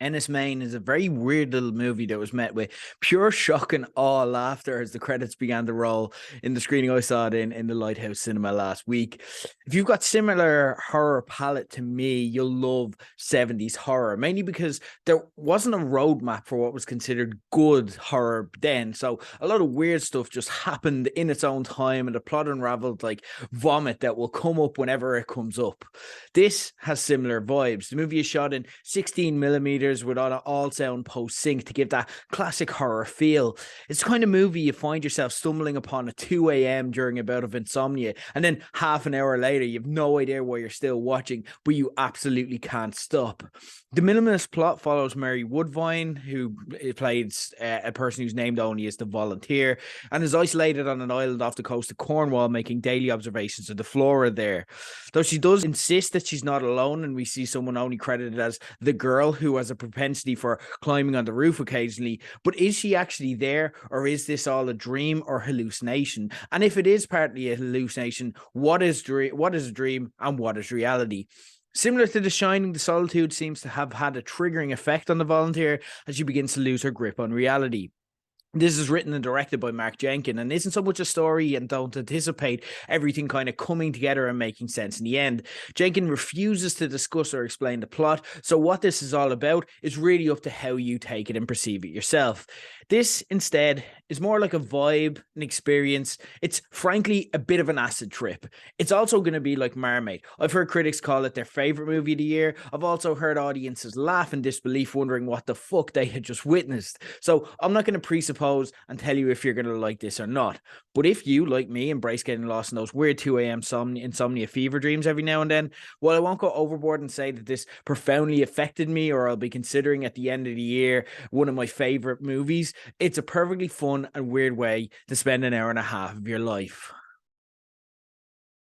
Enys Men is a very weird little movie that was met with pure shock and awe laughter as the credits began to roll in the screening I saw it in the Lighthouse Cinema last week. If you've got similar horror palette to me, you'll love 70s horror, mainly because there wasn't a roadmap for what was considered good horror then. So a lot of weird stuff just happened in its own time, and the plot unraveled like vomit that will come up whenever it comes up. This has similar vibes. The movie is shot in 16 millimeters with all sound post sync to give that classic horror feel. It's the kind of movie you find yourself stumbling upon at 2 a.m. during a bout of insomnia, and then half an hour later, you have no idea why you're still watching, but you absolutely can't stop. The minimalist plot follows Mary Woodvine, who played a person who's named only as the volunteer, and is isolated on an island off the coast of Cornwall, making daily observations of the flora there. Though she does insist that she's not alone, and we see someone only credited as the girl who has a propensity for climbing on the roof occasionally. But is she actually there, or is this all a dream or hallucination? And if it is partly a hallucination, what is a dream and what is reality? Similar to The Shining, The Solitude seems to have had a triggering effect on the volunteer as she begins to lose her grip on reality. This is written and directed by Mark Jenkin and isn't so much a story, and don't anticipate everything kind of coming together and making sense in the end. Jenkin refuses to discuss or explain the plot, so what this is all about is really up to how you take it and perceive it yourself. This, instead, is more like a vibe, an experience. It's frankly a bit of an acid trip. It's also going to be like Marmite. I've heard critics call it their favourite movie of the year. I've also heard audiences laugh in disbelief, wondering what the fuck they had just witnessed. So I'm not going to presuppose and tell you if you're going to like this or not. But if you, like me, embrace getting lost in those weird 2 a.m. insomnia fever dreams every now and then, well, I won't go overboard and say that this profoundly affected me, or I'll be considering at the end of the year one of my favourite movies. It's a perfectly fun and weird way to spend an hour and a half of your life.